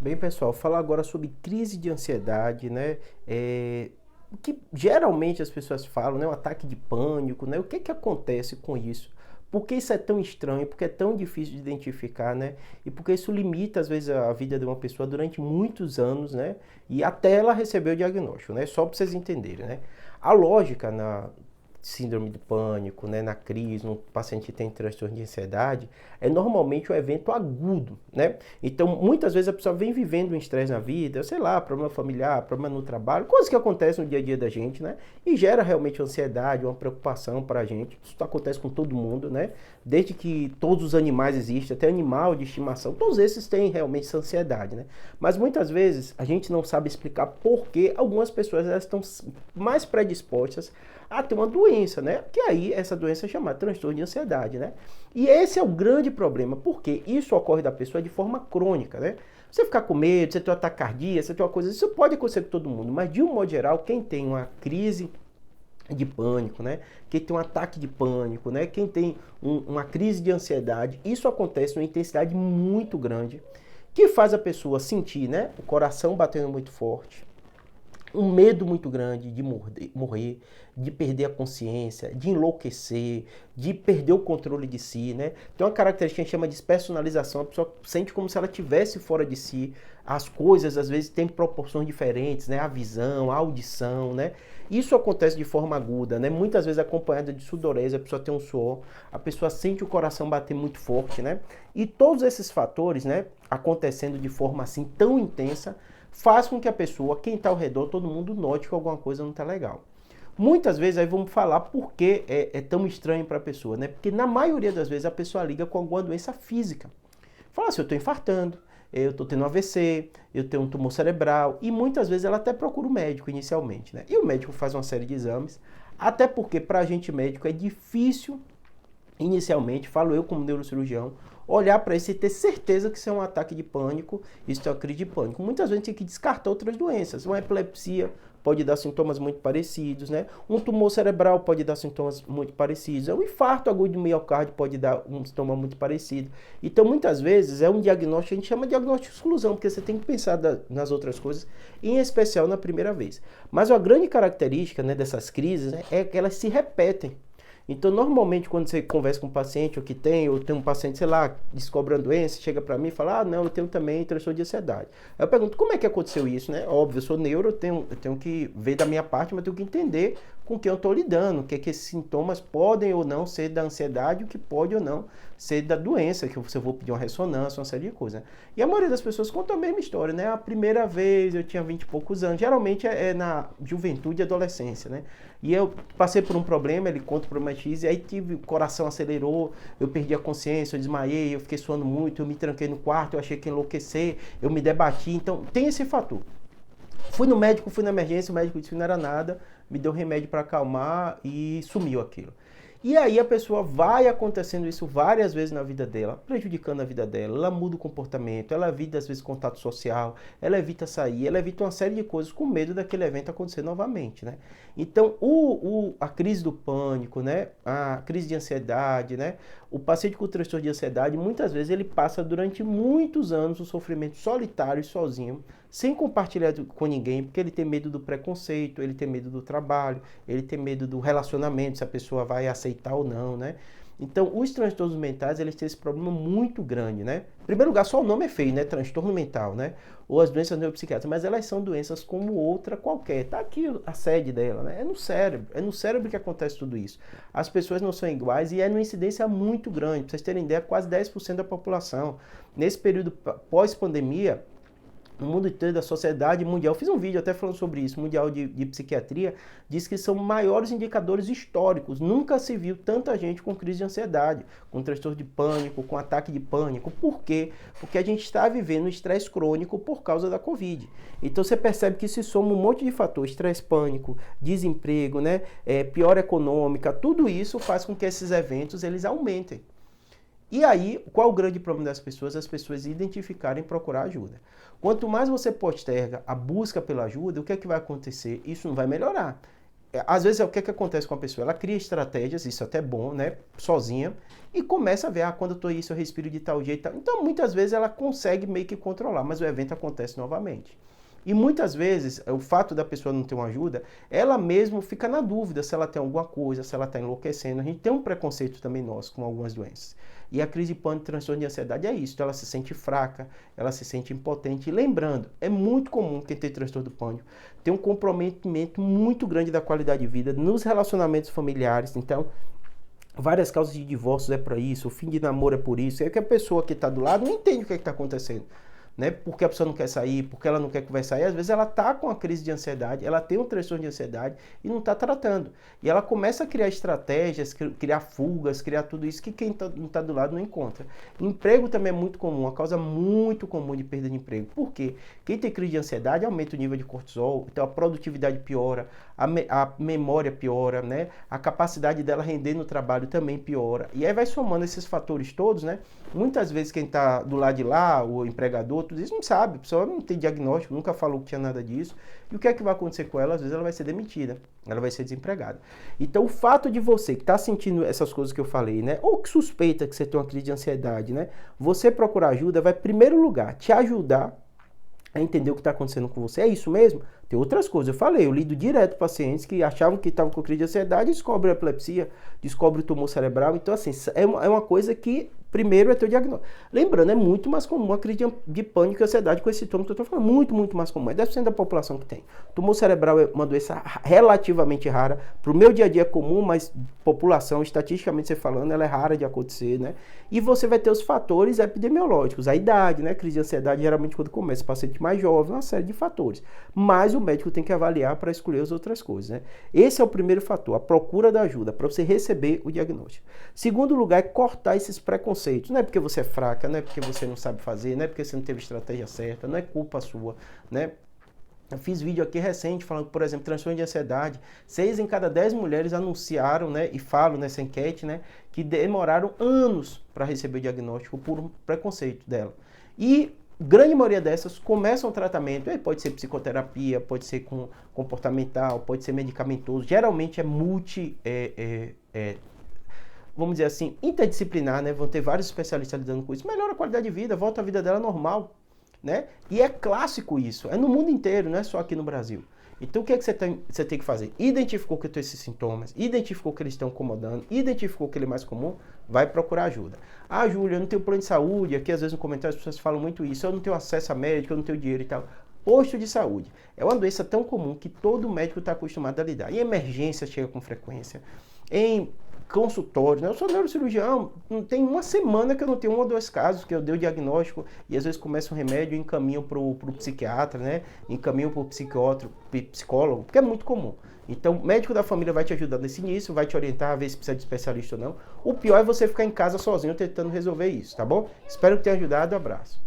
Bem, pessoal, falar agora sobre crise de ansiedade, né? O que geralmente as pessoas falam, né? Um ataque de pânico, né? O que que acontece com isso? Por que isso é tão estranho? Por que é tão difícil de identificar, né? E porque isso limita, às vezes, a vida de uma pessoa durante muitos anos, né? E até ela receber o diagnóstico, né? Só para vocês entenderem, né? A lógica na síndrome de pânico, né, na crise, no paciente que tem transtorno de ansiedade, é normalmente um evento agudo, né? Então, muitas vezes a pessoa vem vivendo um estresse na vida, sei lá, problema familiar, problema no trabalho, coisas que acontecem no dia a dia da gente, né? E gera realmente ansiedade, uma preocupação para a gente. Isso acontece com todo mundo, né? Desde que todos os animais existem, até animal de estimação, todos esses têm realmente essa ansiedade, né? Mas muitas vezes a gente não sabe explicar por que algumas pessoas elas estão mais predispostas a ter uma doença, né? Que aí essa doença é chamada transtorno de ansiedade, né? E esse é o grande problema, porque isso ocorre da pessoa de forma crônica, né? Você ficar com medo, você ter um ataque cardíaco, você ter uma coisa, isso pode acontecer com todo mundo, mas de um modo geral, quem tem uma crise de pânico, né? Quem tem um ataque de pânico, né? Quem tem uma crise de ansiedade, isso acontece numa intensidade muito grande, que faz a pessoa sentir, né? O coração batendo muito forte, um medo muito grande de morrer, de perder a consciência, de enlouquecer, de perder o controle de si, né? Tem uma característica que a gente chama de despersonalização, a pessoa sente como se ela estivesse fora de si, as coisas às vezes têm proporções diferentes, né? A visão, a audição, né? Isso acontece de forma aguda, né? Muitas vezes acompanhada de sudorese, a pessoa tem um suor, a pessoa sente o coração bater muito forte, né? E todos esses fatores, né, acontecendo de forma assim tão intensa, faz com que a pessoa, quem está ao redor, todo mundo note que alguma coisa não está legal. Muitas vezes aí vamos falar por que é tão estranho para a pessoa, né? Porque na maioria das vezes a pessoa liga com alguma doença física. Fala assim, eu estou infartando, eu estou tendo um AVC, eu tenho um tumor cerebral, e muitas vezes ela até procura o médico inicialmente, né? E o médico faz uma série de exames, até porque para a gente médico é difícil inicialmente, falo eu como neurocirurgião, olhar para isso e ter certeza que isso é um ataque de pânico, isso é uma crise de pânico. Muitas vezes tem que descartar outras doenças. Uma epilepsia pode dar sintomas muito parecidos, né? Um tumor cerebral pode dar sintomas muito parecidos. Um infarto agudo de miocárdio pode dar um sintoma muito parecido. Então, muitas vezes, é um diagnóstico que a gente chama de diagnóstico de exclusão, porque você tem que pensar nas outras coisas, em especial na primeira vez. Mas a grande característica, né, dessas crises, né, é que elas se repetem. Então, normalmente, quando você conversa com um paciente, ou tem um paciente, sei lá, descobre uma doença, chega para mim e fala, ah, não, eu tenho também transtorno de ansiedade. Aí eu pergunto, como é que aconteceu isso, né? Óbvio, eu sou neuro, eu tenho que ver da minha parte, mas eu tenho que entender com quem eu estou lidando, o que é que esses sintomas podem ou não ser da ansiedade, o que pode ou não ser da doença, que você vou pedir uma ressonância, uma série de coisas, né? E a maioria das pessoas conta a mesma história, né? A primeira vez eu tinha 20 e poucos anos, geralmente é na juventude e adolescência, né? E eu passei por um problema, ele conta por uma X, e aí tive, o coração acelerou, eu perdi a consciência, eu desmaiei, eu fiquei suando muito, eu me tranquei no quarto, eu achei que ia enlouquecer, eu me debati, então tem esse fator. Fui no médico, fui na emergência, o médico disse que não era nada, me deu remédio para acalmar e sumiu aquilo. E aí a pessoa vai acontecendo isso várias vezes na vida dela, prejudicando a vida dela, ela muda o comportamento, ela evita às vezes contato social, ela evita sair, ela evita uma série de coisas com medo daquele evento acontecer novamente, né? Então a crise do pânico, né? A crise de ansiedade, né? O paciente com transtorno de ansiedade, muitas vezes ele passa durante muitos anos o sofrimento solitário e sozinho, sem compartilhar com ninguém, porque ele tem medo do preconceito, ele tem medo do trabalho, ele tem medo do relacionamento, se a pessoa vai aceitar ou não, né? Então, os transtornos mentais, eles têm esse problema muito grande, né? Em primeiro lugar, só o nome é feio, né? Transtorno mental, né? Ou as doenças neuropsiquiátricas, mas elas são doenças como outra qualquer. Tá aqui a sede dela, né? É no cérebro que acontece tudo isso. As pessoas não são iguais e é numa incidência muito grande. Pra vocês terem ideia, quase 10% da população. Nesse período pós-pandemia, no mundo inteiro da sociedade mundial, fiz um vídeo até falando sobre isso, mundial de psiquiatria, diz que são maiores indicadores históricos. Nunca se viu tanta gente com crise de ansiedade, com transtorno de pânico, com ataque de pânico. Por quê? Porque a gente está vivendo estresse crônico por causa da Covid. Então você percebe que se soma um monte de fatores, estresse, pânico, desemprego, né, pior econômica, tudo isso faz com que esses eventos eles aumentem. E aí, qual o grande problema das pessoas? As pessoas identificarem e procurar ajuda. Quanto mais você posterga a busca pela ajuda, o que é que vai acontecer? Isso não vai melhorar. às vezes, o que que acontece com a pessoa? Ela cria estratégias, isso é até bom, né? Sozinha, e começa a ver, quando eu tô isso, eu respiro de tal jeito e tal. Então, muitas vezes, ela consegue meio que controlar, mas o evento acontece novamente. E muitas vezes, o fato da pessoa não ter uma ajuda, ela mesmo fica na dúvida se ela tem alguma coisa, se ela está enlouquecendo. A gente tem um preconceito também nosso com algumas doenças. E a crise de pânico, transtorno de ansiedade é isso. Então ela se sente fraca, ela se sente impotente. E lembrando, é muito comum quem tem transtorno do pânico ter um comprometimento muito grande da qualidade de vida nos relacionamentos familiares. Então, várias causas de divórcios é para isso, o fim de namoro é por isso. É que a pessoa que está do lado não entende o que está acontecendo. Né? Porque a pessoa não quer sair, porque ela não quer conversar. E às vezes ela está com a crise de ansiedade, ela tem um transtorno de ansiedade e não está tratando. E ela começa a criar estratégias, criar fugas, criar tudo isso que quem não está do lado não encontra. Emprego também é muito comum, uma causa muito comum de perda de emprego. Por quê? Quem tem crise de ansiedade aumenta o nível de cortisol, então a produtividade piora, a memória piora, né? A capacidade dela render no trabalho também piora. E aí vai somando esses fatores todos, né? Muitas vezes quem está do lado de lá, o empregador, tudo isso não sabe, a pessoa não tem diagnóstico, nunca falou que tinha nada disso. E o que é que vai acontecer com ela? Às vezes ela vai ser demitida, ela vai ser desempregada. Então o fato de você que está sentindo essas coisas que eu falei, né? Ou que suspeita que você tem uma crise de ansiedade, né? Você procurar ajuda vai, em primeiro lugar, te ajudar a entender o que está acontecendo com você. É isso mesmo? Tem outras coisas. Eu falei, eu lido direto pacientes que achavam que estavam com crise de ansiedade, descobrem epilepsia, descobrem tumor cerebral. Então, assim, é uma coisa que, primeiro, é teu diagnóstico. Lembrando, é muito mais comum a crise de pânico e ansiedade com esse sintoma que eu estou falando. Muito, muito mais comum. É 10% da população que tem. Tumor cerebral é uma doença relativamente rara. Para o meu dia a dia é comum, mas população, estatisticamente você falando, ela é rara de acontecer, né? E você vai ter os fatores epidemiológicos. A idade, né? Crise de ansiedade, geralmente, quando começa, paciente mais jovem, uma série de fatores. Mas o médico tem que avaliar para escolher as outras coisas, né? Esse é o primeiro fator, a procura da ajuda, para você receber o diagnóstico. Segundo lugar é cortar esses preconceitos. Não é porque você é fraca, não é porque você não sabe fazer, não é porque você não teve estratégia certa, não é culpa sua, né? Eu fiz vídeo aqui recente falando, por exemplo, transtorno de ansiedade. 6 em cada 10 mulheres anunciaram, né, e falam nessa enquete, né, que demoraram anos para receber o diagnóstico por um preconceito dela. E grande maioria dessas começam o tratamento, pode ser psicoterapia, pode ser com comportamental, pode ser medicamentoso, geralmente é vamos dizer assim, interdisciplinar, né? Vão ter vários especialistas lidando com isso, melhora a qualidade de vida, volta a vida dela normal, né? E é clássico isso, é no mundo inteiro, não é só aqui no Brasil. Então o que é que você tem que fazer? Identificou que tem esses sintomas, identificou que eles estão incomodando, identificou que ele é mais comum, vai procurar ajuda. Júlia, eu não tenho plano de saúde, aqui às vezes no comentário as pessoas falam muito isso, eu não tenho acesso a médico, eu não tenho dinheiro e tal. Posto de saúde é uma doença tão comum que todo médico está acostumado a lidar. Em emergência chega com frequência, em consultório, né? Eu sou neurocirurgião, não tem uma semana que eu não tenho 1 ou 2 casos que eu dei o diagnóstico e às vezes começa um remédio e encaminho para o psiquiatra, né? Encaminho para o psicólogo, porque é muito comum. Então, o médico da família vai te ajudar nesse início, vai te orientar a ver se precisa de especialista ou não. O pior é você ficar em casa sozinho tentando resolver isso, tá bom? Espero que tenha ajudado, abraço.